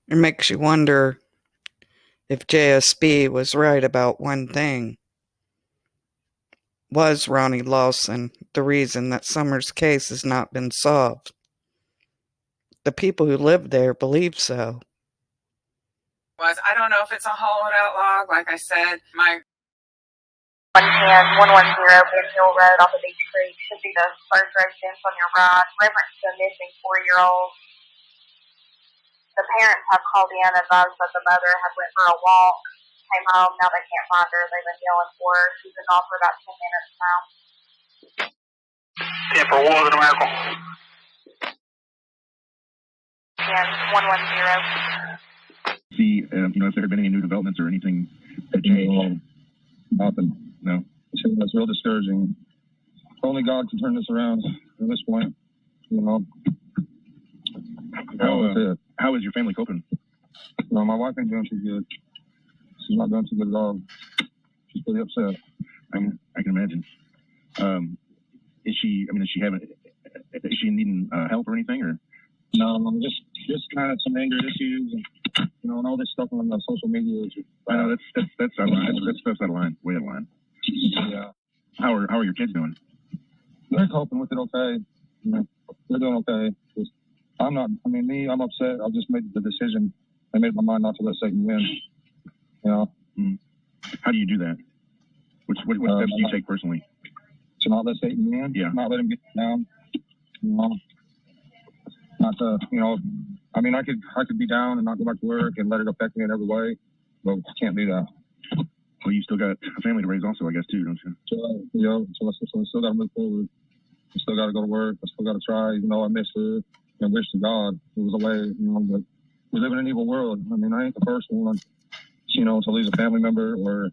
It makes you wonder if JSB was right about one thing. Was Ronnie Lawson the reason that Summer's case has not been solved? The people who live there believe so. I don't know if it's a hollowed out log. Like I said, my 110, 110 Ben Hill Road off of Beach Creek should be the first residence on your right. Reference to a missing 4-year-old. The parents have called in and advised that the mother had went for a walk, came home, now they can't find her. They've been yelling for her. She's been gone for about 10 minutes now. 10 for Walls in America. 110. See, if there had been any new developments or anything that changed. Nothing. No. That's real discouraging. Only God can turn this around at this point. How is your family coping? My wife ain't doing too good. She's not doing too good at all. She's pretty upset. I can imagine. Is she needing help or anything, or? No, just kind of some anger issues and all this stuff on the social media. I know that's out of line. That's stuff's out of line, way out of line. Yeah. How are your kids doing? They're coping with it okay. They're doing okay. I'm upset. I just made the decision. I made my mind not to let Satan win. How do you do that? What steps do you take personally? To not let Satan win? Yeah. Not let him get down. Not to, I could be down and not go back to work and let it affect me in every way, but I can't do that. Well, you still got a family to raise also, I guess, too, don't you? So I still got to move forward. I still got to go to work. I still got to try, even though I miss her and wish to God it was a way, but we live in an evil world. I ain't the first one, to lose a family member, or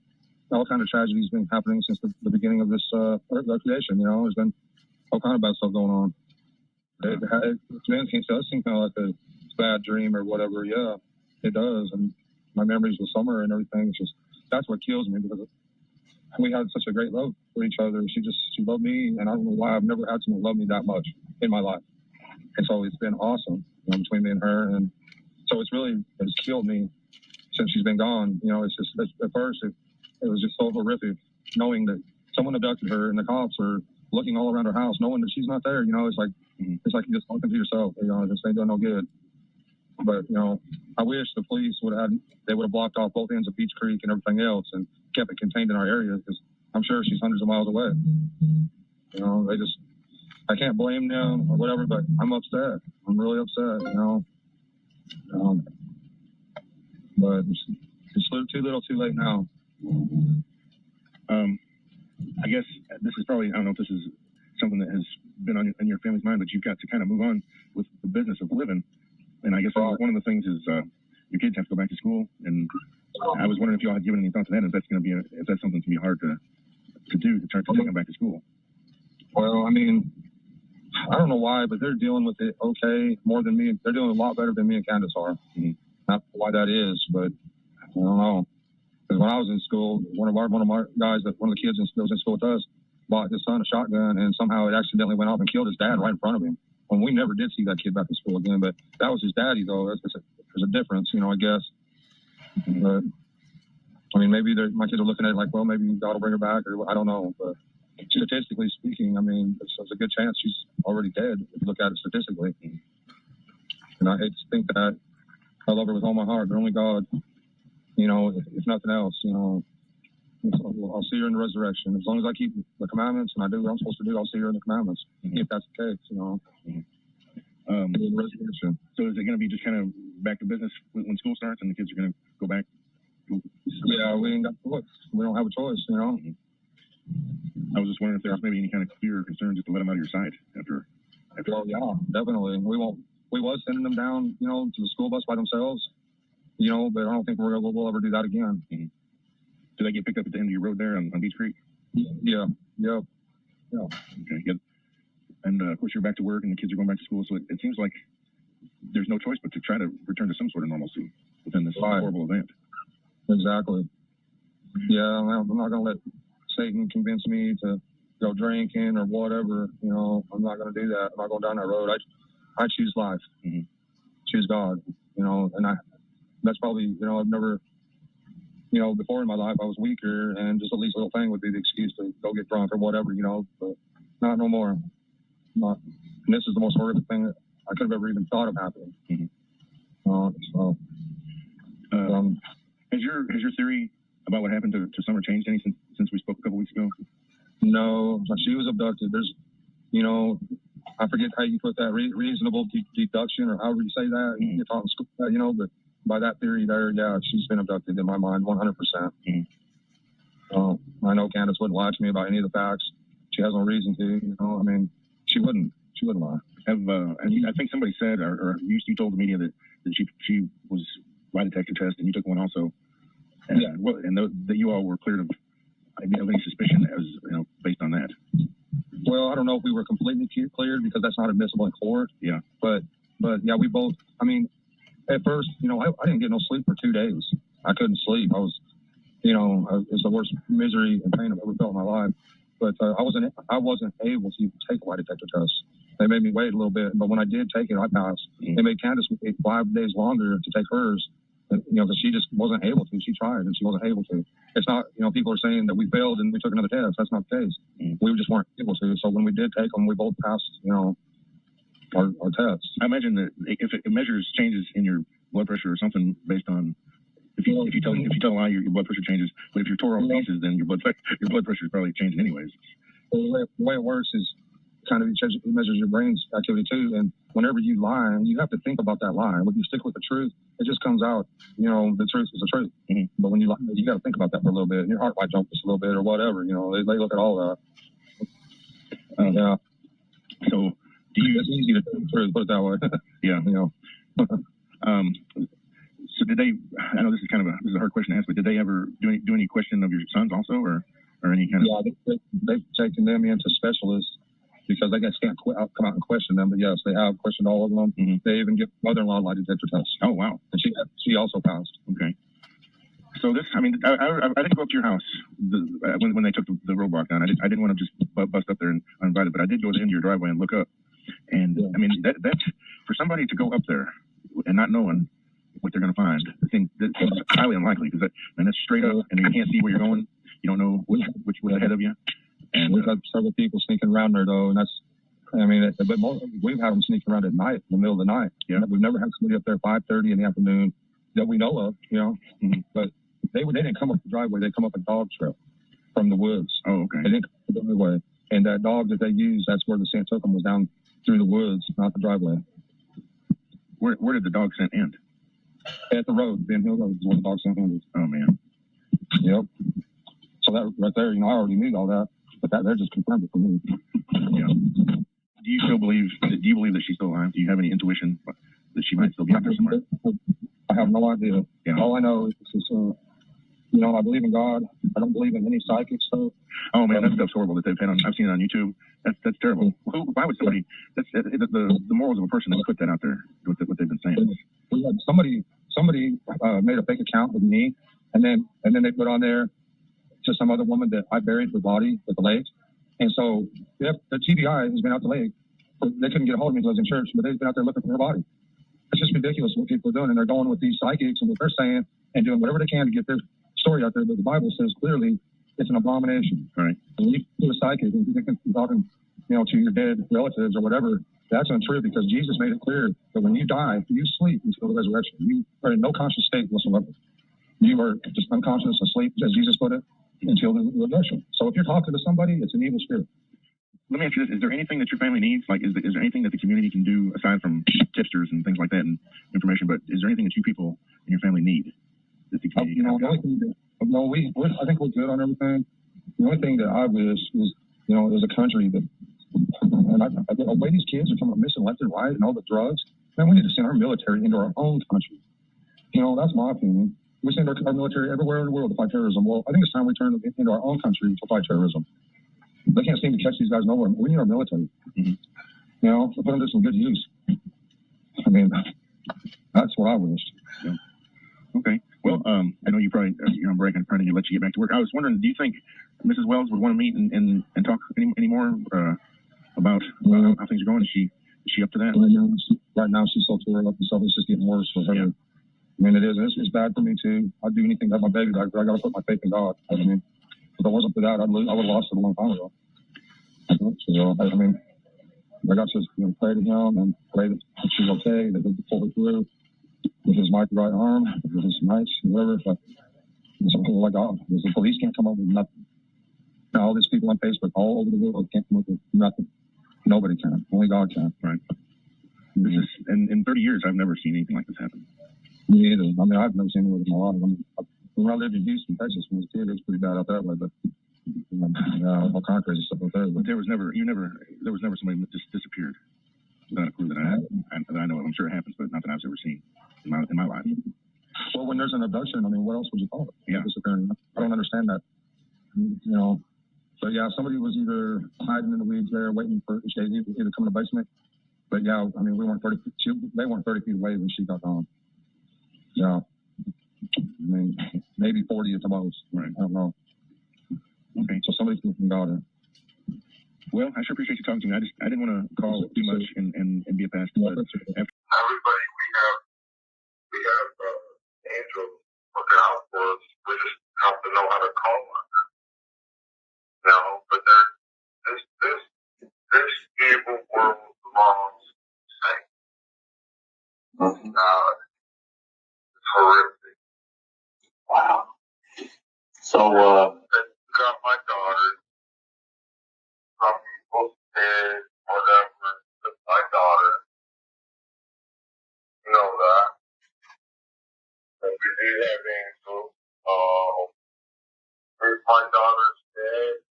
all kind of tragedies been happening since the beginning of this creation. There's been all kind of bad stuff going on. It does seem kind of like a bad dream or whatever. Yeah, it does. And my memories with Summer and everything, it's just, that's what kills me, because we had such a great love for each other. She loved me, and I don't know why I've never had someone love me that much in my life. And so it's been awesome between me and her. And so it's killed me since she's been gone. It's just, at first it was just so horrific knowing that someone abducted her and the cops are looking all around her house, knowing that she's not there. It's like you just talking to yourself. This ain't doing no good. But I wish the police would have blocked off both ends of Beach Creek and everything else and kept it contained in our area, because I'm sure she's hundreds of miles away. I can't blame them or whatever, but I'm upset. I'm really upset. But it's too little, too late now. I guess this is probably, I don't know if this is something that has been on your family's mind, but you've got to kind of move on with the business of living. And I guess one of the things is your kids have to go back to school. And I was wondering if y'all had given any thought to that. If that's something to be hard to do, to try to take them back to school. Well, I don't know why, but they're dealing with it okay, more than me. They're doing a lot better than me and Candace are. Mm-hmm. Not why that is, but I don't know. Because when I was in school, one of the kids that was in school with us bought his son a shotgun, and somehow it accidentally went off and killed his dad right in front of him. And we never did see that kid back in school again, but that was his daddy, though. There's a difference, I guess. But maybe my kids are looking at it like, well, maybe God will bring her back, or I don't know. But statistically speaking, there's a good chance she's already dead if you look at it statistically. And I hate to think that. I love her with all my heart, but only God, if nothing else, I'll see her in the resurrection. As long as I keep the commandments and I do what I'm supposed to do, I'll see her in the commandments. Mm-hmm. If that's the case, The resurrection. So is it going to be just kind of back to business when school starts and the kids are going to go back? Yeah, we ain't got a choice. We don't have a choice, Mm-hmm. I was just wondering if there was maybe any kind of fear or concern just to let them out of your sight after. Oh yeah, definitely. We was sending them down, to the school bus by themselves, but I don't think we'll ever do that again. Mm-hmm. Do they get picked up at the end of your road there on Beach Creek? Yeah. Yep. Yeah. Okay, good. And of course you're back to work and the kids are going back to school, so it seems like there's no choice but to try to return to some sort of normalcy within this horrible event. Exactly. Yeah, I'm not going to let Satan convince me to go drinking or whatever. I'm not going to do that. I'm not going down that road. I choose life. Mm-hmm. choose God, and that's probably, I've never, before in my life I was weaker, and just the least little thing would be the excuse to go get drunk or whatever, but not no more. Not, and this is the most horrific thing that I could have ever even thought of happening. Has your theory about what happened to Summer changed any since we spoke a couple weeks ago? No, she was abducted. There's, I forget how you put that, reasonable deduction, or however you say that. You're talking school, but by that theory there, yeah, she's been abducted in my mind, 100%. I know Candace wouldn't lie to me about any of the facts. She has no reason to, she wouldn't lie. I think somebody said, or you told the media that she was lie detector test, and you took one also. And, that you all were cleared of any suspicion as based on that. Well, I don't know if we were completely cleared because that's not admissible in court. Yeah. But yeah, we both. At first, I didn't get no sleep for 2 days. I couldn't sleep. I was, it's the worst misery and pain I've ever felt in my life. But I wasn't able to take a lie detector test. They made me wait a little bit, but when I did take it, I passed. They made Candace wait 5 days longer to take hers, because she just wasn't able to. She tried and she wasn't able to. It's not, people are saying that we failed and we took another test. That's not the case. We just weren't able to. So when we did take them, we both passed, our tests. I imagine that if it measures changes in your blood pressure or something based on if you tell a lie, your blood pressure changes. But if you're tore all to pieces, then your blood pressure is probably changing anyways. Well, the way it works is kind of it measures your brain's activity too. And whenever you lie, you have to think about that lie. When you stick with the truth, it just comes out. The truth is the truth. But when you lie, you got to think about that for a little bit. Your heart might jump just a little bit or whatever. They look at all that. Yeah. So it's easy to tell the truth, put it that way. Yeah. So did they? I know this is a hard question to ask, but did they ever do any question of your sons also, or any kind of? Yeah, they've taken them into specialists because they can't come out and question them. But yes, they have questioned all of them. They even give mother-in-law lie detector tests. Oh wow! And she also passed. Okay. So this, I didn't go up to your house when they took the roadblock down. I didn't want to just bust up there and uninvited, but I did go into your driveway and look up. And that's for somebody to go up there and not knowing what they're going to find. I think that's highly unlikely because that's straight up, and you can't see where you're going. You don't know which was ahead of you. And we've had several people sneaking around there though, and that's. But we've had them sneaking around at night, in the middle of the night. Yeah. We've never had somebody up there 5:30 in the afternoon that we know of. But they didn't come up the driveway. They come up a dog trail from the woods. Oh, okay. They didn't come the driveway, and that dog that they used, that's where the scent took them, was down through the woods, not the driveway. Where did the dog scent end? At the road, Ben Hill Road is where the dog scent ended. Oh man. Yep. So that right there, I already knew all that, but that there just confirmed it for me. Yeah. Do you believe that she's still alive? Do you have any intuition that she might still be out there somewhere? I have no idea. Yeah. All I know is I believe in God. I don't believe in any psychic stuff. Oh man, that stuff's horrible that they've had on. I've seen it on YouTube. That's terrible. Why would somebody? That's the morals of a person that put that out there. What they've been saying. We had somebody made a fake account with me, and then they put on there to some other woman that I buried her body at the lake. And so the TBI has been out the lake. They couldn't get a hold of me because I was in church, but they've been out there looking for her body. It's just ridiculous what people are doing, and they're going with these psychics and what they're saying and doing whatever they can to get their story out there. But the Bible says clearly it's an abomination. Right. And when you do a psychic and you're talking, to your dead relatives or whatever, that's untrue because Jesus made it clear that when you die, you sleep until the resurrection. You are in no conscious state whatsoever. You are just unconscious, asleep, as Jesus put it, until the resurrection. So if you're talking to somebody, it's an evil spirit. Let me ask you this. Is there anything that your family needs? Like, is there anything that the community can do aside from tipsters and things like that and information, but is there anything that you people in your family need that the community can help out? I think we're good on everything. The only thing that I wish is, there's a country that, and the way these kids are coming up missing left and right and all the drugs, man, we need to send our military into our own country. That's my opinion. We send our military everywhere in the world to fight terrorism. Well, I think it's time we turn into our own country to fight terrorism. They can't seem to catch these guys nowhere. We need our military. To put them to some good use. That's what I wished. Yeah. Okay. Well, I know you're on break. I'm trying to let you get back to work. I was wondering, do you think Mrs. Wells would want to meet and talk any more about how things are going? Is Is she up to that? Right now she's so tore up and stuff. It's just getting worse for her. Yeah. I mean, it is. It's bad for me too. I'd do anything to have my baby back, but I got to put my faith in God. I mean, if it wasn't for that, I would have lost it a long time ago. So, I mean, I got to pray to him and pray that she's okay, that he'll pull her through with his mighty right arm, with his might, whatever. But something like God, because the police can't come up with nothing. Now, all these people on Facebook all over the world can't come up with nothing. Nobody can. Only God can. Right. This is, in 30 years, I've never seen anything like this happen. Me either. I mean, I've never seen it in my life. I mean, when I lived in Houston, Texas, when I was a kid, it was pretty bad out that way. But all kind of crazy stuff out there. But there was never somebody that just disappeared without a clue that I know of. I'm sure it happens, but not that I've ever seen in my life. Well, when there's an abduction, I mean, what else would you call it? Yeah. Disappearing. I don't understand that. You know. But yeah, somebody was either hiding in the weeds there, waiting for she either come in the basement. But yeah, I mean, they weren't 30 feet away when she got gone. Yeah. I mean, maybe 40 at the most. Right. I don't know. Okay. So somebody's got her. Well, I sure appreciate you talking to me. I didn't want to call too much and be a pest. But everybody we have angels looking out for us. We just have to know how to call on them. You know, but this evil world belongs to Satan. It's horrific. Wow. So got my daughter. Some people said whatever, but my daughter. You know that. And we do have angels. If my daughter's dead,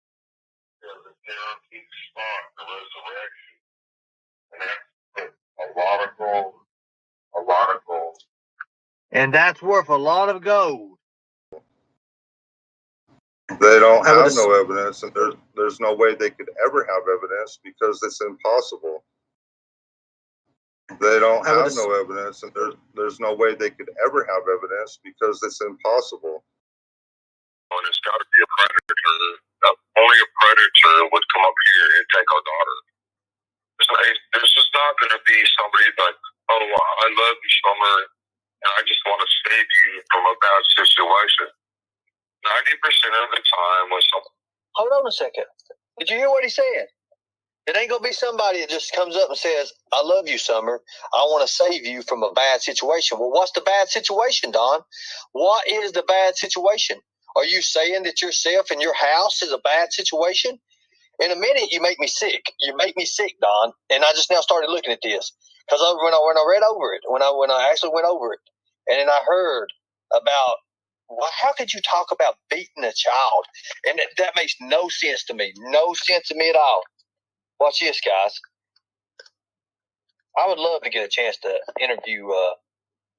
there's a guaranteed spot for resurrection. And that's a lot of gold. A lot of gold. And that's worth a lot of gold. They don't have no evidence, and there's no way they could ever have evidence because it's impossible. They don't have no evidence, and there's no way they could ever have evidence because it's impossible. And it's got to be a predator. Only a predator would come up here and take our daughter. There's just not going to be somebody like, oh, I love you, Summer, and I just want to save you from a bad situation. 90% of the time when someone... Hold on a second. Did you hear what he said? It ain't going to be somebody that just comes up and says, I love you, Summer. I want to save you from a bad situation. Well, what's the bad situation, Don? What is the bad situation? Are you saying that yourself and your house is a bad situation? In a minute, you make me sick. You make me sick, Don. And I just now started looking at this. Because when I read over it, when I actually went over it, and then I heard about, well, how could you talk about beating a child? And that makes no sense to me. No sense to me at all. Watch this, guys. I would love to get a chance to interview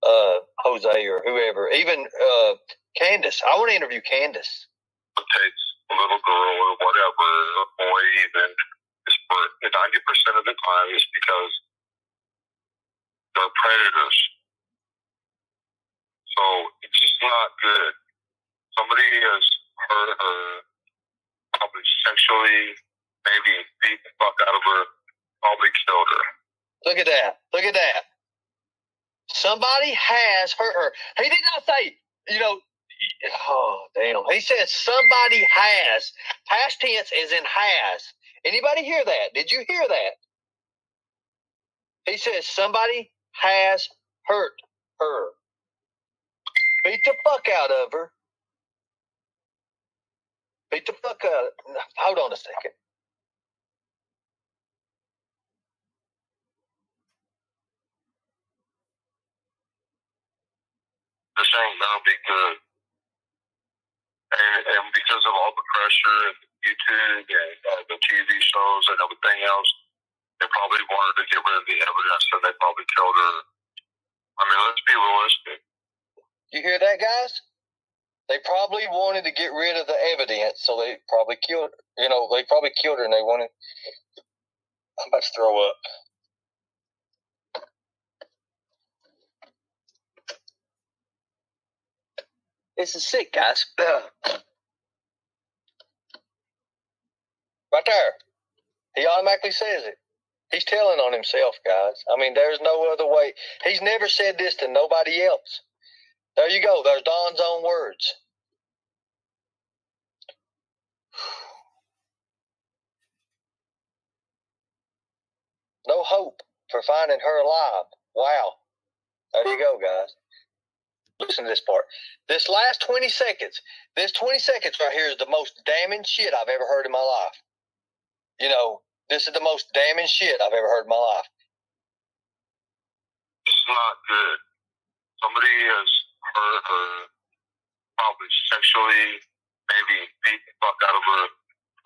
Jose or whoever, even Candace. I want to interview Candace. It takes a little girl or whatever, a boy even, is for 90% of the time is because they're predators. So it's just not good. Somebody has hurt her, probably sexually, maybe beat the fuck out of her, probably killed her. Look at that. Look at that. Somebody has hurt her. He did not say, oh, damn. He said somebody has. Past tense is in has. Anybody hear that? Did you hear that? He says somebody has hurt her. Beat the fuck out of her. Beat the fuck out of her. Hold on a second. This ain't gonna be good. And because of all the pressure and YouTube and the TV shows and everything else, they probably wanted to get rid of the evidence and they probably killed her. I mean, let's be realistic. You hear that, guys? They probably wanted to get rid of the evidence, so they probably killed her. They probably killed her and they wanted... I'm about to throw up. This is sick, guys. Right there. He automatically says it. He's telling on himself, guys. I mean, there's no other way. He's never said this to nobody else. There you go. There's Don's own words. No hope for finding her alive. Wow. There you go, guys. Listen to this part. This last 20 seconds, this 20 seconds right here is the most damning shit I've ever heard in my life. You know, this is the most damning shit I've ever heard in my life. It's not good. Somebody has hurt her, probably sexually, maybe beat the fuck out of her,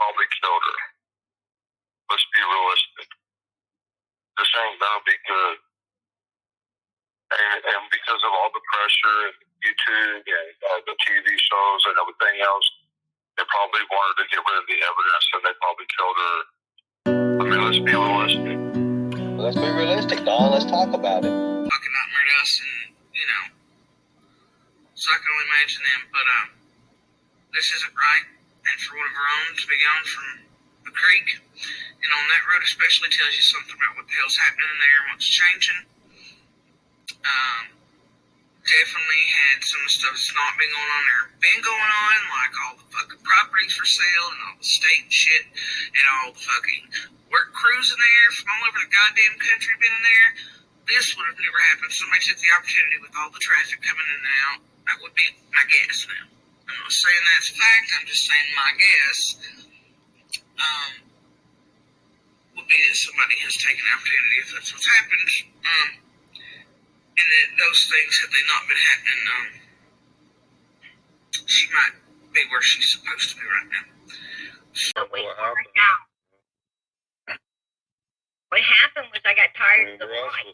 probably killed her. Let's be realistic. This ain't gonna be good. And because of all the pressure and YouTube and the TV shows and everything else, they probably wanted to get rid of the evidence and they probably killed her. I mean, let's be realistic. Let's be realistic, Don. Let's talk about it. Fucking nightmare us, and you know, so I can only imagine them. But this isn't right, and for one of our own to be gone from the creek, and on that road especially, tells you something about what the hell's happening in there and what's changing. Definitely had some stuff that's not been going on there. Been going on, like all the fucking properties for sale and all the state shit and all the fucking work crews in there from all over the goddamn country been in there. This would have never happened. Somebody took the opportunity with all the traffic coming in and out. That would be my guess now. I'm not saying that's fact, I'm just saying my guess. Would be that somebody has taken opportunity if that's what's happened. And that those things, had they not been happening, she might be where she's supposed to be right now. So what happened was I got tired of the lie.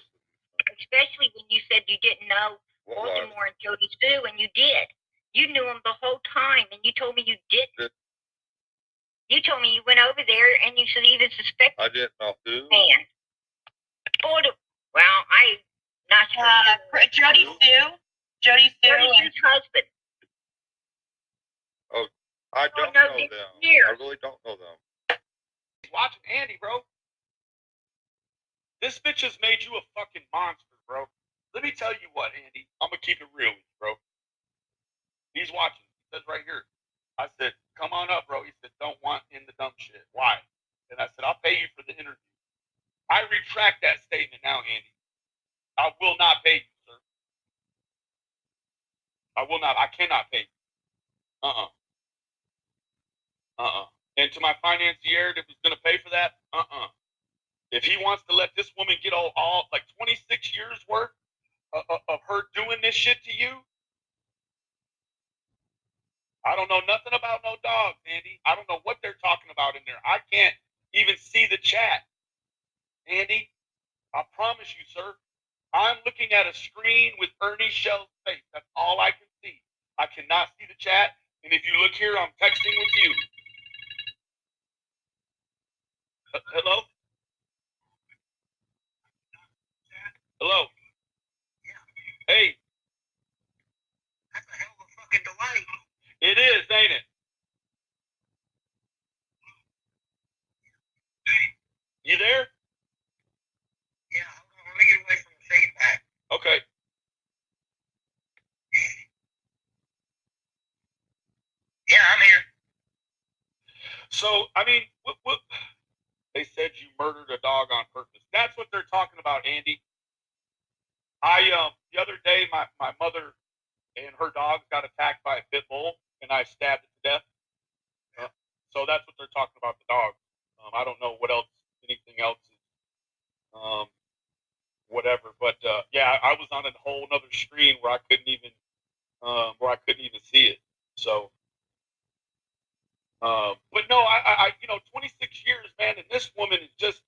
Especially when you said you didn't know Baltimore and Jody Sue, and you did. You knew them the whole time, and you told me you didn't. You told me you went over there, and you said even suspected. I didn't know who. Man. Well, I not sure. Jody Sue. Jody Sue's husband. Oh, I don't know them. I really don't know them. Watching Andy, bro. This bitch has made you a fucking monster, bro. Let me tell you what, Andy. I'm gonna keep it real with you, bro. He's watching. He says right here. I said, come on up, bro. He said, don't want in the dumb shit. Why? And I said, I'll pay you for the interview. I retract that statement now, Andy. I will not pay you, sir. I will not. I cannot pay you. And to my financier that was going to pay for that, If he wants to let this woman get all like 26 years worth of her doing this shit to you, I don't know nothing about no dogs, Andy. I don't know what they're talking about in there. I can't even see the chat. Andy, I promise you, sir, I'm looking at a screen with Ernie Shell's face. That's all I can see. I cannot see the chat. And if you look here, I'm texting with you. Hello? Hello? Hey. That's a hell of a fucking delay. It is, ain't it? You there? Yeah, hold on. Let me get away from the feedback. Okay. Yeah, I'm here. So, I mean, what? They said you murdered a dog on purpose. That's what they're talking about, Andy. The other day, my mother and her dog got attacked by a pit bull, and I stabbed it to death. So that's what they're talking about, the dog. I don't know what else, anything else is, whatever. But yeah, I was on a whole other screen where I couldn't even see it. So, but no, I 26 years, man, and this woman is just,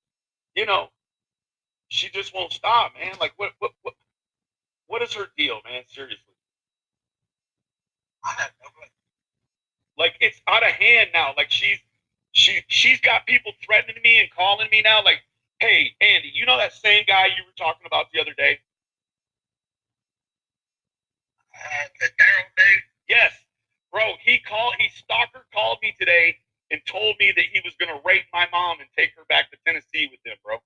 she just won't stop, man. Like, what is her deal, man? Seriously. I have no clue. Like, it's out of hand now. Like, she's got people threatening me and calling me now. Like, hey, Andy, you know that same guy you were talking about the other day? The Daryl dude? Yes. Bro, he stalker called me today and told me that he was going to rape my mom and take her back to Tennessee with him, bro.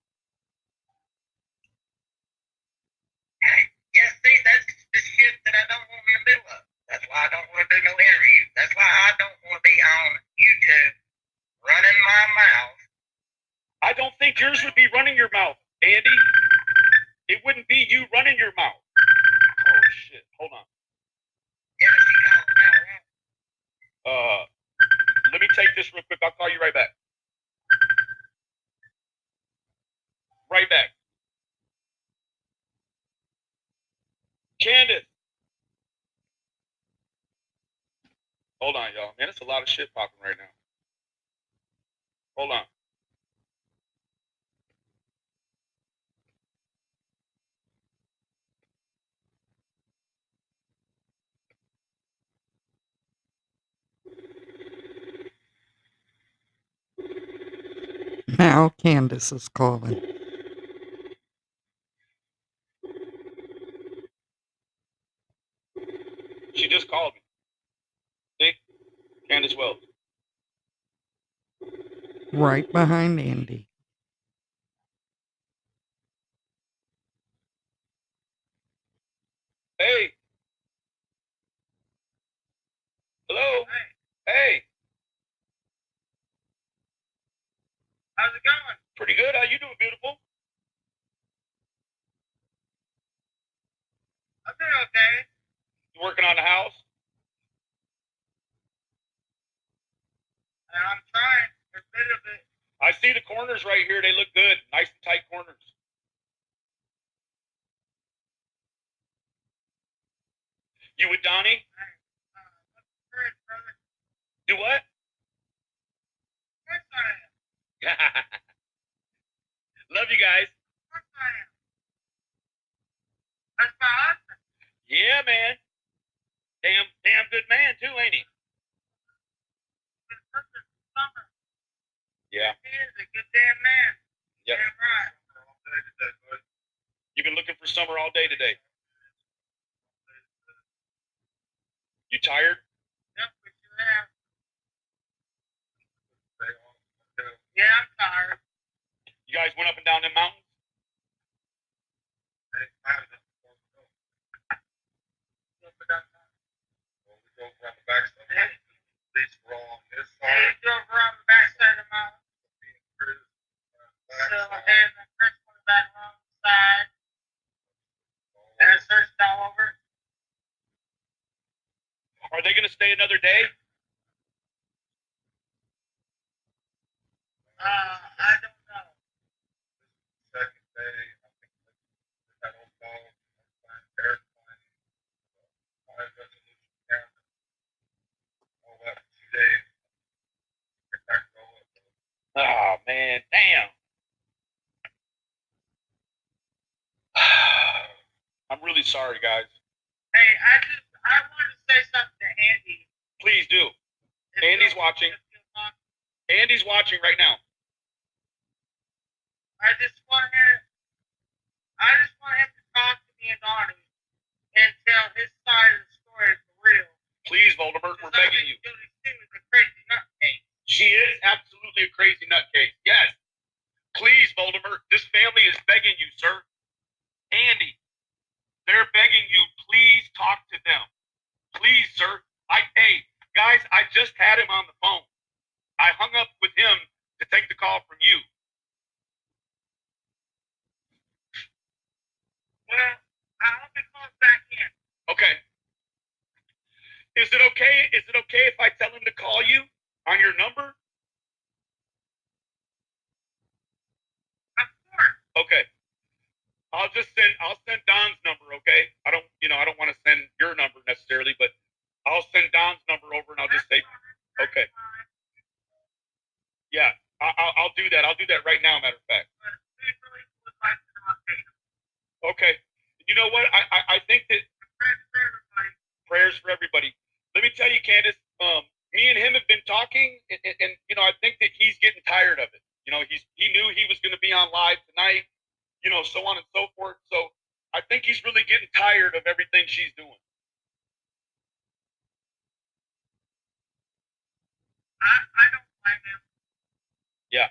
Yeah, see, that's the shit that I don't want to do. That's why I don't want to do no interviews. That's why I don't want to be on YouTube running my mouth. I don't think yours would be running your mouth, Andy. It wouldn't be you running your mouth. Oh, shit. Hold on. Yeah, she called now. Let me take this real quick. I'll call you right back. Right back. Candace. Hold on, y'all. Man, it's a lot of shit popping right now. Hold on. Now Candace is calling. She just called me. See? Candace Wells. Right behind Andy. Hey. Hello. Hey. How's it going? Pretty good. How you doing, beautiful? I'm doing okay. You working on the house? I'm trying a bit of it. I see the corners right here. They look good. Nice and tight corners. You with Donnie? Brother. Do what? Of course I am. Love you guys. Of course I am. That's my husband. Yeah, man. Damn good man too, ain't he? Summer. Yeah. He is a good damn man. Yep. Damn right. You've been looking for Summer all day today. You tired? Yep, we should have. Yeah, I'm tired. You guys went up and down them mountains? He drove around the backside of the mountain. So, and the first one back on the side. And I searched all over. Are they gonna stay another day? I don't know. Second day, I think that old dog, airplane, high resolution camera, all that 2 days. Get back rolling. Oh man, damn. I'm really sorry, guys. Hey, I wanted to say something to Andy. Please do. Andy's watching. Andy's watching right now. I just want him to talk to me and Donnie and tell his side of the story for real. Please, Voldemort, we're begging you. Is a crazy nutcase. She is absolutely a crazy nutcase. Yes. Please, Voldemort, this family is begging you, sir. Andy, they're begging you, please talk to them. Please, sir. Hey, guys, I just had him on the phone. I hung up with him to take the call from you. Well, I hope he calls back in. Okay. Is it okay? Is it okay if I tell him to call you on your number? Of course. Okay. I'll send Don's number, okay? I don't want to send your number necessarily, but I'll send Don's number over and I'll just say, okay. Yeah, I'll do that. I'll do that right now, matter of fact. Okay. You know what? I think that prayers for everybody. Let me tell you, Candace, me and him have been talking, and I think that he's getting tired of it. He knew he was going to be on live tonight, so on and so forth. So I think he's really getting tired of everything she's doing. I don't blame him. Yeah.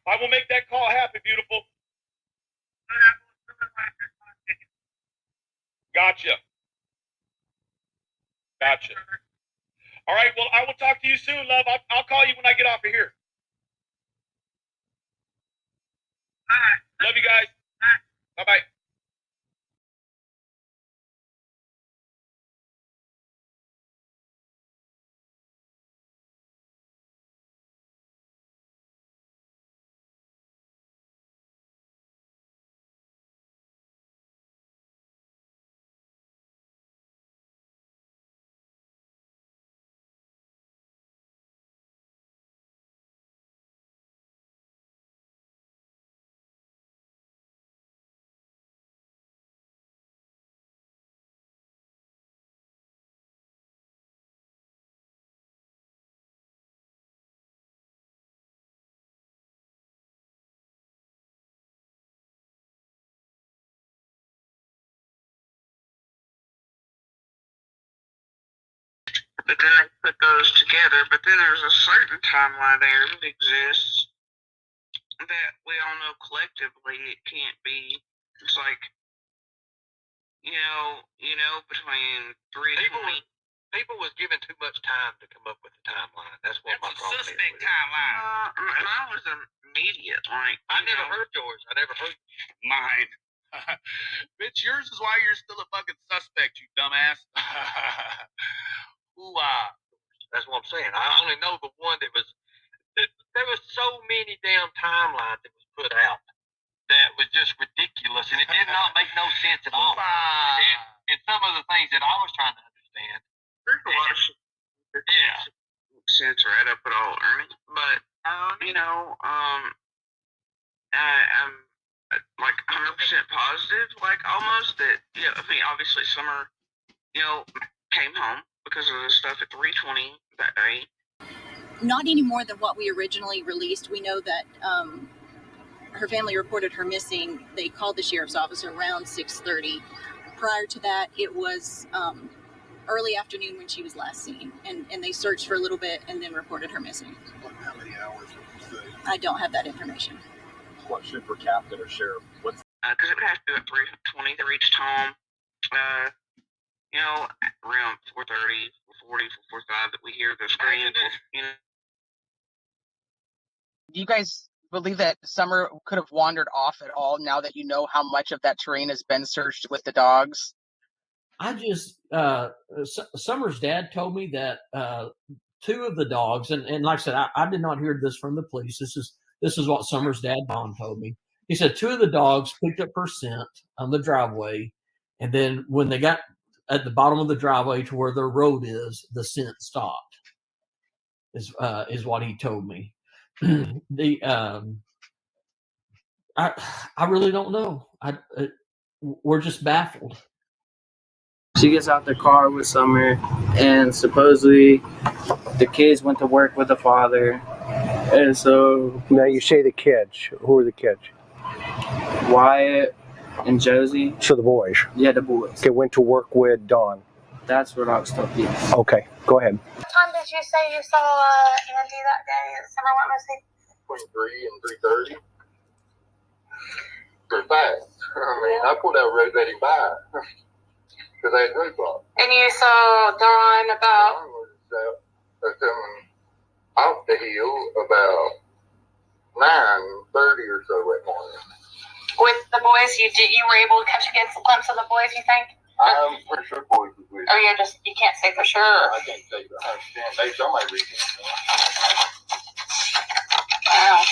I will make that call happen, beautiful. Gotcha. All right, well, I will talk to you soon, love. I'll call you when I get off of here. All right. Love you guys. Bye-bye. But then they put those together. But then there's a certain timeline there that exists that we all know collectively it can't be. It's like, between 320. People was given too much time to come up with the timeline. That's what my problem is. Suspect timeline. Mine was immediate. Like, I never heard yours. I never heard Mine. Bitch, yours is why you're still a fucking suspect, you dumbass. Ooh, That's what I'm saying. I only know the one that was. There was so many damn timelines that was put out that was just ridiculous, and it did not make no sense at all. And some of the things that I was trying to understand. There's a lot of shit. Yeah. Sense right up at all, Ernie. But, I'm like 100% positive, like almost that, obviously Summer, came home because of the stuff at 3:20 that day. Not any more than what we originally released. We know that her family reported her missing. They called the sheriff's office around 6:30. Prior to that, it was early afternoon when she was last seen, and they searched for a little bit and then reported her missing. How many hours would you say? I don't have that information. What should for captain or sheriff? What's Because it would have to be at 3:20. They reached home, around 4:30, 4:40, 4:45 that we hear the screams. Do you guys believe that Summer could have wandered off at all now that you know how much of that terrain has been searched with the dogs? I just Summer's dad told me that two of the dogs, and like I said, I did not hear this from the police. This is what Summer's dad Don told me. He said two of the dogs picked up her scent on the driveway, and then when they got at the bottom of the driveway to where their road is, the scent stopped. Is what he told me. I really don't know. We're just baffled. She gets out the car with Summer, and supposedly the kids went to work with the father. And so now you say the kids. Who are the kids? Wyatt and Josie. So the boys. Yeah, the boys. They went to work with Dawn. That's what I was told. Yes. Okay, go ahead. What time did you say you saw Andy that day that Summer went missing? between 3 and 3:30? Pretty fast. I pulled out ready by because I had roadblocks. And you saw Dawn about? Dawn was coming off the hill about 9:30 or so that morning. With the boys, you were able to catch a glimpse of the boys, you think? I'm pretty sure boys was with Or you can't say for sure? I can't say for 100%. Based on my reading. Wow.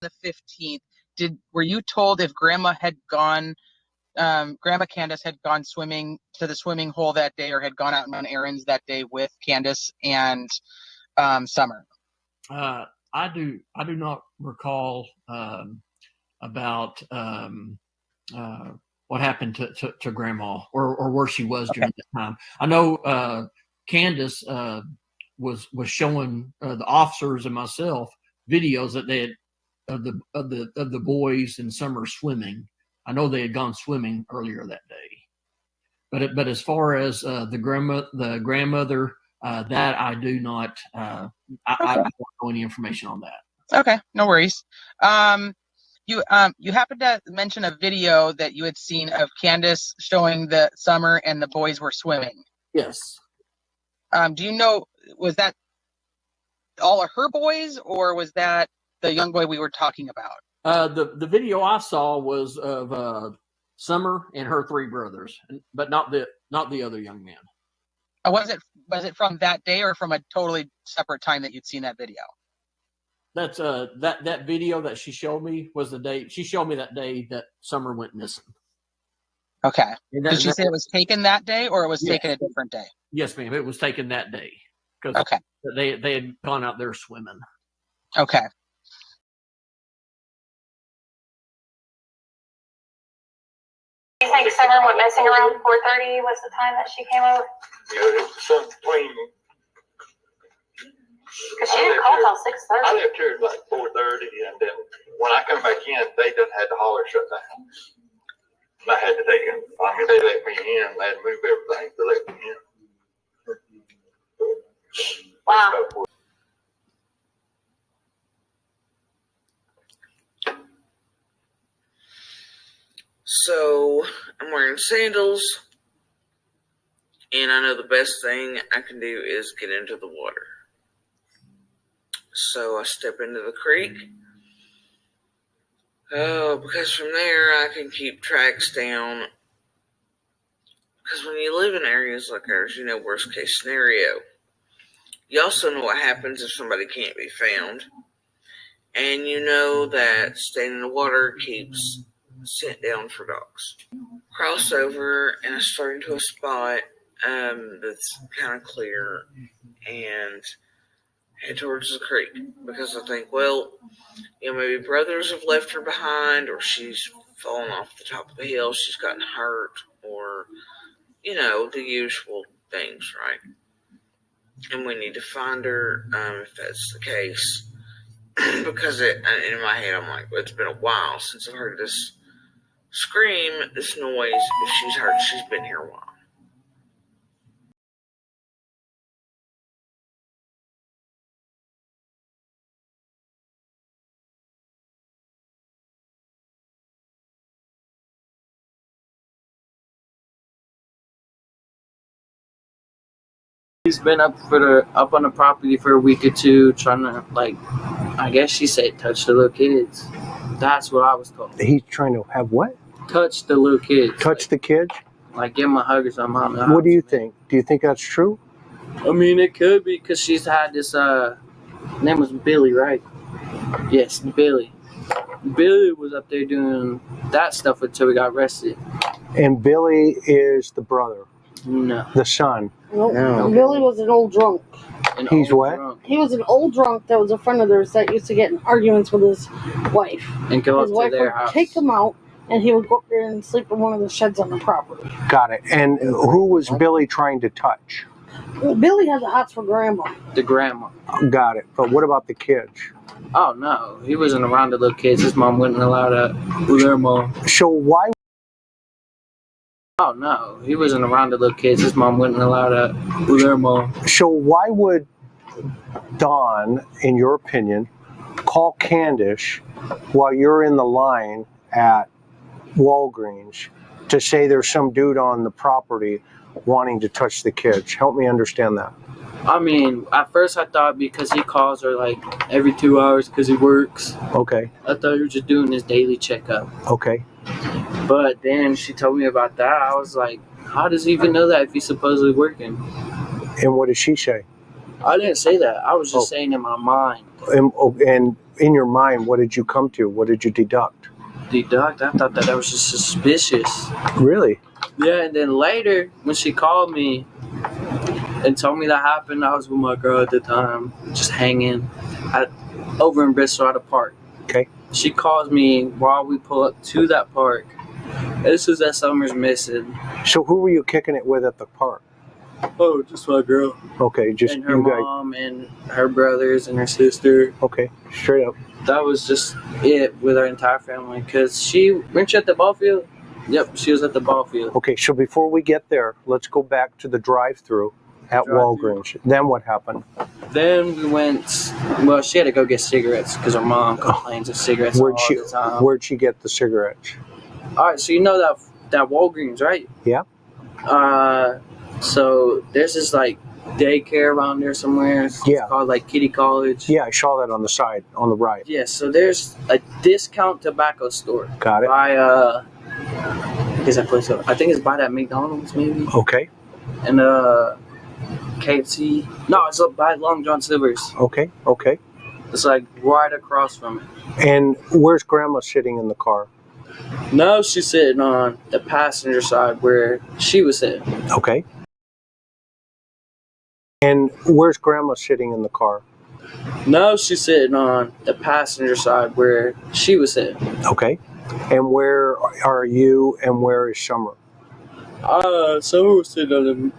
The 15th, were you told if Grandma had gone, Grandma Candace had gone swimming to the swimming hole that day, or had gone out on errands that day with Candace and Summer? I do not recall about what happened to Grandma or where she was during that time. I know Candace was showing the officers and myself videos that they had of the boys and Summer swimming. I know they had gone swimming earlier that day, but as far as the grandmother, that I do not. I don't know any information on that. Okay, no worries. You happened to mention a video that you had seen of Candace showing the Summer and the boys were swimming. Yes. Do you know, was that all of her boys, or was that the young boy we were talking about? The video I saw was of Summer and her 3 brothers, but not the other young man. Was it from that day or from a totally separate time that you'd seen that video? That's that video that she showed me was the day she showed me that day that Summer went missing. Okay. Did she say it was taken that day or it was taken a different day? Yes, ma'am. It was taken that day because they had gone out there swimming. Okay. You think Summer went missing around 4:30 was the time that she came over? Yeah, it's some between. Because she didn't call till 6:30. I left here at like 4:30, and then when I come back in, they done had the holler shut down. And I had to take them. I mean, they let me in. They had to move everything to let me in. Wow. So, I'm wearing sandals, and I know the best thing I can do is get into the water. So, I step into the creek. Oh, because from there I can keep tracks down. Because when you live in areas like ours, you know, worst case scenario. You also know what happens if somebody can't be found. And you know that staying in the water keeps scent down for dogs. Cross over and I start into a spot that's kind of clear and head towards the creek. Because I think, well, you know, maybe brothers have left her behind, or she's fallen off the top of the hill, she's gotten hurt, or, you know, the usual things, right? And we need to find her, if that's the case. Because in my head, I'm like, well, it's been a while since I've heard this scream, this noise. If she's hurt, she's been here a while. He's been up on the property for a week or two, trying to, like, I guess she said, touch the little kids. That's what I was told. He's trying to have what? Touch the little kids. Touch the kids? Like, give them a hug or something. What do you think? Do you think that's true? I mean, it could be, because she's had this, name was Billy, right? Yes, Billy. Billy was up there doing that stuff until we got arrested. And Billy is the brother? No. The son? No. Billy was an old drunk. He's what? Drunk. He was an old drunk that was a friend of theirs that used to get in arguments with his wife. And go his up wife to their would house. Take him out, and he would go up there and sleep in one of the sheds on the property. Got it. And who was Billy trying to touch? Well, Billy has the hots for grandma. The grandma. Got it. But what about the kids? Oh, no. He wasn't around the little kids. His mom wouldn't allow that with their mom. So why? Oh, no. He wasn't around the little kids. His mom wouldn't allow that with their mom. So why would Dawn, in your opinion, call Candace while you're in the line at Walgreens to say there's some dude on the property wanting to touch the kids? Help me understand that. I mean, at first I thought because he calls her like every 2 hours because he works. Okay. I thought he was just doing his daily checkup. Okay. But then she told me about that. I was like, how does he even know that if he's supposedly working? And what did she say? I didn't say that. I was just saying in my mind. And in your mind, what did you come to? What did you deduct? Deduct? I thought that was just suspicious. Really? Yeah, and then later, when she called me and told me that happened, I was with my girl at the time, just hanging over in Bristol at a park. Okay. She calls me while we pull up to that park. This is that Summer's missing. So who were you kicking it with at the park? Oh, just my girl. Okay, just and her mom and her brothers and her sister. Okay, straight up. That was just it with our entire family. Because weren't you at the ball field? Yep, she was at the ball field. Okay, so before we get there, let's go back to the drive-through at Walgreens. Then what happened? Then we went. Well, she had to go get cigarettes because her mom complains of cigarettes all the time. Where'd she get the cigarettes? All right, so you know that Walgreens, right? Yeah. So there's this like daycare around there somewhere. It's called like Kitty College. Yeah, I saw that on the side, on the right. Yeah, so there's a discount tobacco store. Got it. By what is that place? I think it's by that McDonald's maybe. Okay. And KFC. No, it's up by Long John Silver's. Okay. It's like right across from it. And where's Grandma sitting in the car? No, she's sitting on the passenger side where she was sitting. Okay. And where's Grandma sitting in the car? No, she's sitting on the passenger side where she was sitting. Okay. And where are you and where is Summer? Summer was sitting on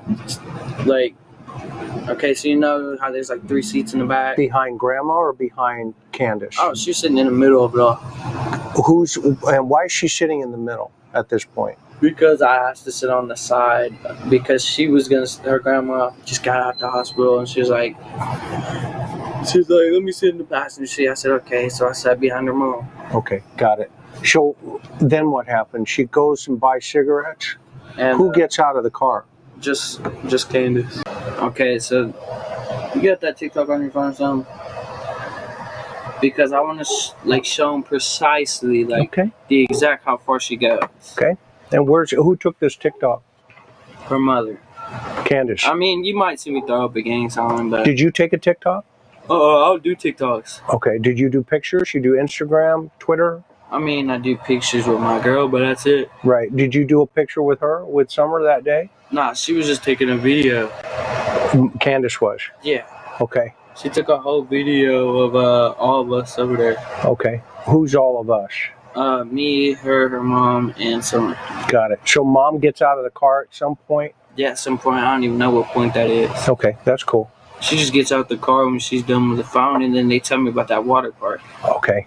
the, okay, so you know how there's like 3 seats in the back? Behind Grandma or behind Candace? Oh, she's sitting in the middle of it all. And why is she sitting in the middle at this point? Because I asked to sit on the side because her grandma just got out the hospital and she was like, let me sit in the passenger seat. I said, okay. So I sat behind her mom. Okay, got it. So then what happened? She goes and buys cigarettes? And who gets out of the car? Just Candace. Okay, so you got that TikTok on your phone or something? Because I want to show them precisely the exact how far she goes. Okay. And who took this TikTok? Her mother. Candace. I mean, you might see me throw up a gang sign, but... Did you take a TikTok? I'll do TikToks. Okay. Did you do pictures? You do Instagram, Twitter? I mean, I do pictures with my girl, but that's it. Right. Did you do a picture with her, with Summer that day? Nah, she was just taking a video. Candace was? Yeah. Okay. She took a whole video of all of us over there. Okay. Who's all of us? Me, her mom, and Summer. Got it. So mom gets out of the car at some point? Yeah, at some point. I don't even know what point that is. Okay, that's cool. She just gets out the car when she's done with the fountain, and then they tell me about that water park. Okay.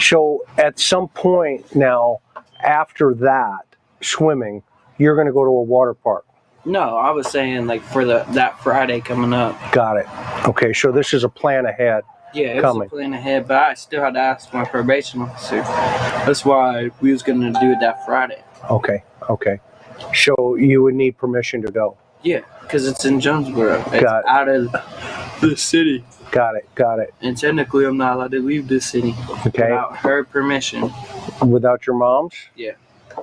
So at some point now, after that, swimming, you're going to go to a water park? No, I was saying for that Friday coming up. Got it. Okay, so this is a plan ahead. Yeah, it was a plan ahead, but I still had to ask my probation officer. That's why we was going to do it that Friday. Okay. So you would need permission to go? Yeah, because it's in Jonesboro. It's out of the city. Got it. And technically, I'm not allowed to leave this city without her permission. Without your mom's? Yeah.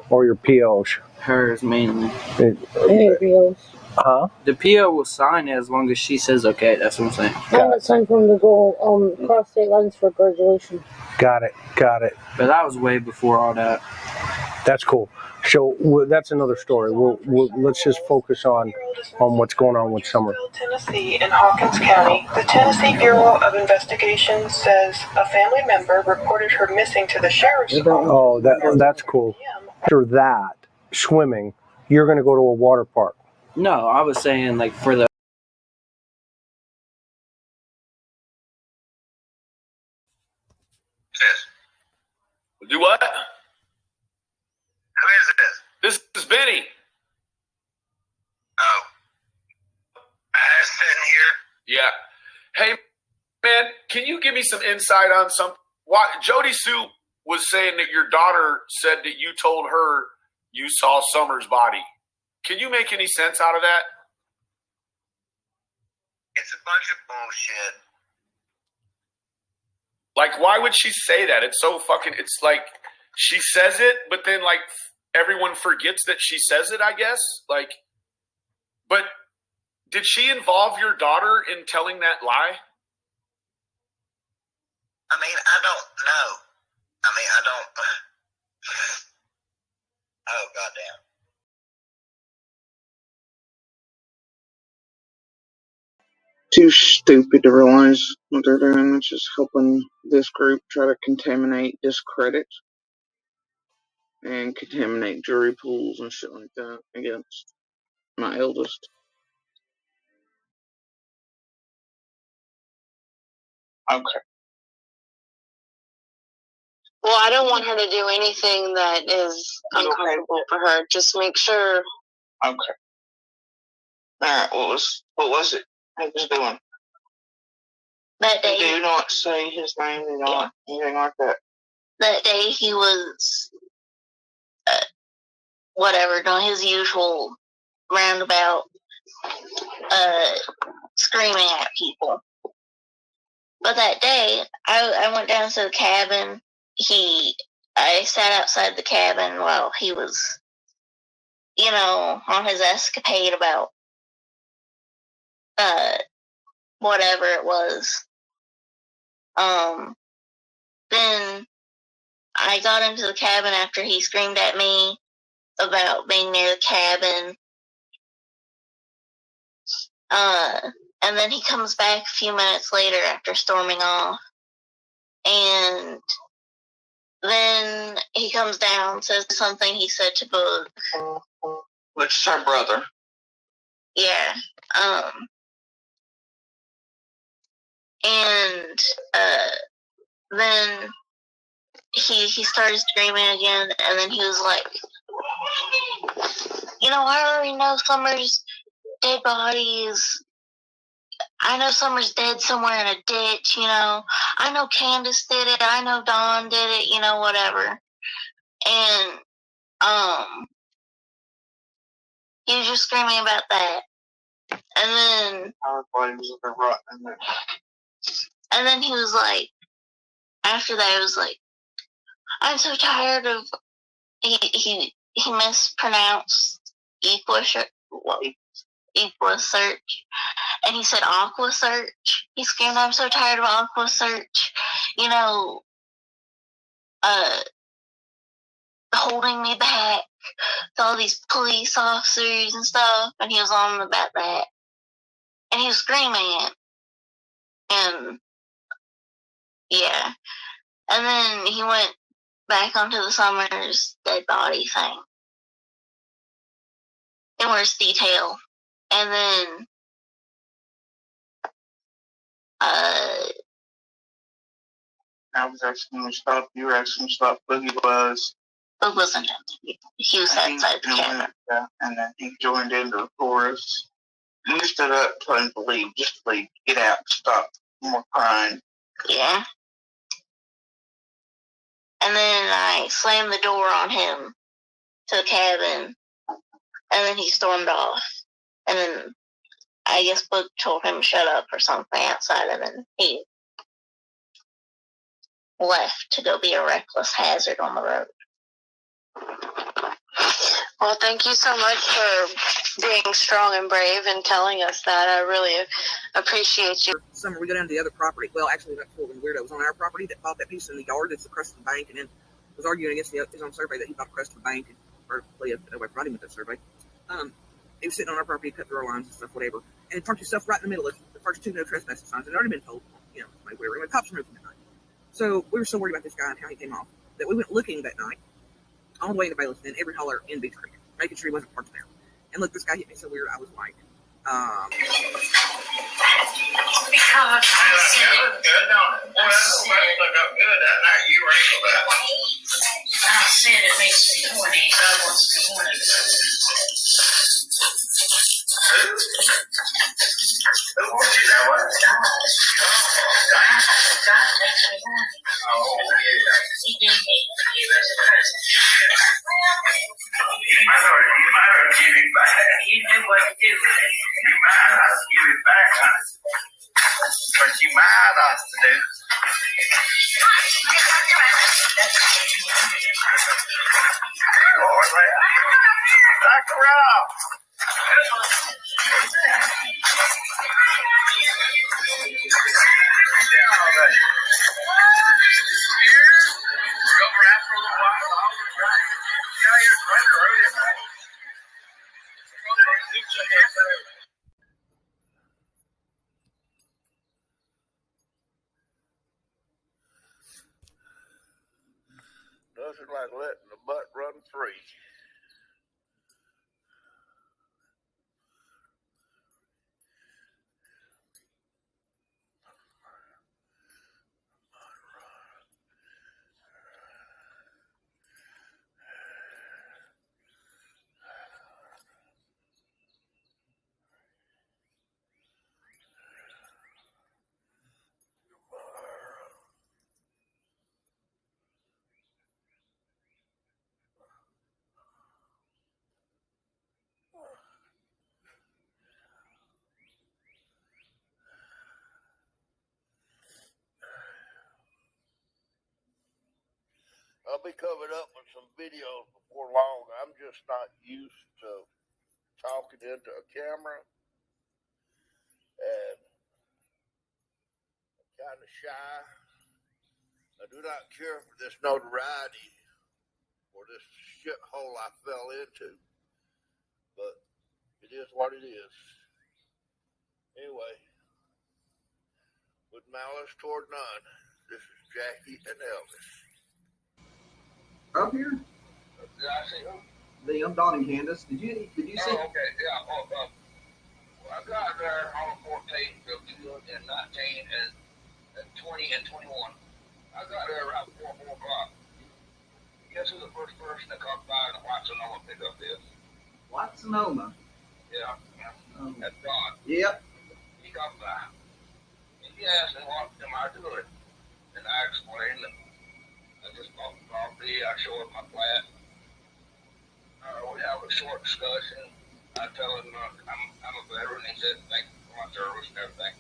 Or your PO's? Hers mainly. PO's. Huh? The PO will sign it as long as she says okay. That's what I'm saying. I got signed from the goal cross state lines for graduation. Got it. But that was way before all that. That's cool. So that's another story. Let's just focus on what's going on with Summer. Tennessee in Hawkins County, the Tennessee Bureau of Investigation says a family member reported her missing to the sheriff's office. Oh, that's cool. After that, swimming, you're going to go to a water park. No, I was saying for the... Do what? Who is this? This is Benny. Oh. Sitting here? Yeah. Hey, man, can you give me some insight on why Jody Sue was saying that your daughter said that you told her you saw Summer's body. Can you make any sense out of that? It's a bunch of bullshit. Why would she say that? It's so fucking, it's she says it, but then everyone forgets that she says it, I guess. But did she involve your daughter in telling that lie? I mean, I don't know. I don't. Oh, goddamn. Too stupid to realize what they're doing. It's just helping this group try to contaminate, discredit, and contaminate jury pools and shit like that against my eldest. Okay. Well, I don't want her to do anything that is uncomfortable for her. Just make sure. Okay. Alright, what was it I was doing? That day. Do not say his name, do not anything like that. That day he was, whatever, doing his usual roundabout, screaming at people. But that day, I went down to the cabin. I sat outside the cabin while he was, on his escapade about, whatever it was. Then I got into the cabin after he screamed at me about being near the cabin. And then he comes back a few minutes later after storming off. And then he comes down, says something he said to Boog. Which is our brother. Yeah. And then he started screaming again, and then he was like, I already know Summer's dead bodies. I know Summer's dead somewhere in a ditch, I know Candace did it. I know Dawn did it, whatever. And, he was just screaming about that. And then, and then he was like, after that, it was like, I'm so tired of, he mispronounced Equasearch, and he said Aqua Search. He screamed, I'm so tired of Aqua Search, holding me back to all these police officers and stuff, and he was on about that. And he was screaming it. And, yeah. And then he went back onto the Summers dead body thing. In worse detail. And then, I was asking him to stop. You were asking him to stop. Boogie was. Boog wasn't. He was outside the cabin. Yeah, and then he joined into the chorus. You stood up, trying to leave. Just leave. Get out. Stop. More crying. Yeah. And then I slammed the door on him to the cabin. And then he stormed off. And then I guess Boog told him to shut up or something outside, and then he left to go be a reckless hazard on the road. Well, thank you so much for being strong and brave and telling us that. I really appreciate you. Summer, we go down to the other property. Well, actually, that full weirdo was on our property that bought that piece in the yard that's across from the bank, and then was arguing against his own survey that he bought across from the bank, or nobody brought him with that survey. He was sitting on our property, cut through our lines and stuff, whatever, and parked himself right in the middle of the first two no trespassing signs, and had already been told, we were in the cops room that night. So we were so worried about this guy and how he came off that we went looking that night all the way to Bayless and every holler in Beach Creek, making sure he wasn't parked there. And look, this guy hit me so weird. I was like, because I said it makes me horny. I want to be horny. Who wants you that way? God makes me horny. He did me. He was a person. You might have give it back. You knew what to do with it. You might have to give it back, honey. But you might have to do. Lord, back around. Nothing like letting the butt run free. be coming up with some videos before long. I'm just not used to talking into a camera, and I'm kind of shy. I do not care for this notoriety or this shithole I fell into, but it is what it is. Anyway, with malice toward none, this is Jackie and Elvis. Up here? Did I see who? I'm Don and Candace. Did you see? Oh, okay, yeah. Well, I got there on the 14th of 2019 and 20 and 21. I got there around 4 o'clock. Guess who the first person that comes by in the White Sonoma pickup is? White Sonoma. Yeah, that's Don. Yep. He comes by. And he asked me, what am I doing? And I explained that I just bought the property. I show him my plat. We have a short discussion. I tell him I'm a veteran. He said, thank you for my service and everything.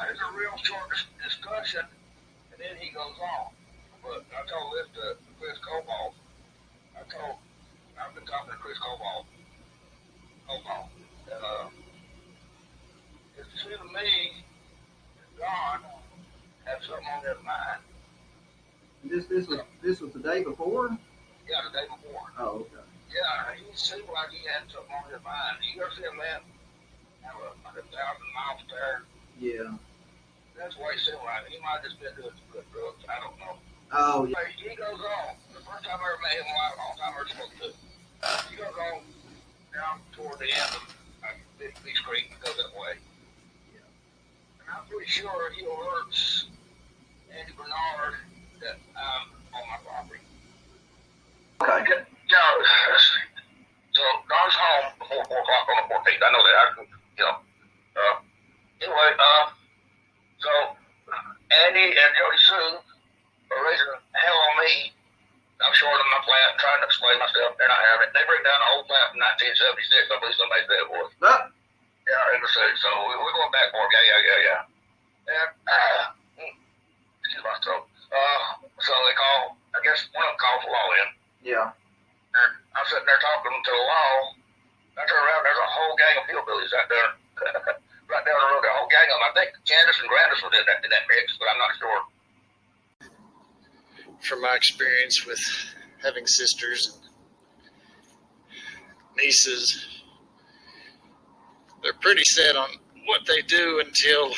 It's a real short discussion, and then he goes on. But I told this to Chris Cobalt. I've been talking to Chris Cobalt. And it seemed to me that Don had something on his mind. This was the day before? Yeah, the day before. Oh, okay. Yeah, he seemed like he had something on his mind. You ever see a man have 100,000 miles there? Yeah. That's what he seemed like. He might have just been doing some good drugs. I don't know. Oh, yeah. He goes on. The first time I ever met him, a long time I ever spoke to him. He goes on down toward the end of Big Creek and goes that way. Yeah. And I'm pretty sure he alerts Andy Bernard that I'm on my property. Okay. Yeah, so Don's home before 4 o'clock on the 14th. I know that. Anyway, so Andy and Jody Sue are raising hell on me. I'm showing them my plat, trying to explain myself. They're not having it. They bring down an old plat from 1976. I believe somebody said it was. Yeah, in the city. So we're going back for it. Yeah. And, excuse my throat. So they call, I guess one of them called for law in. Yeah. And I'm sitting there talking to the law. I turn around, there's a whole gang of hillbillies out there. Right down the road, a whole gang of them. I think Candace and Candace was in that mix, but I'm not sure. From my experience with having sisters and nieces, they're pretty set on what they do until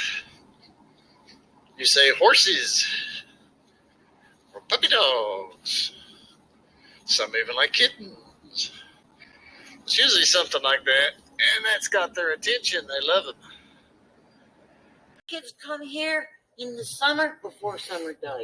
you say horses or puppy dogs. Some even like kittens. It's usually something like that, and that's got their attention. They love them. Kids come here in the summer before summer died.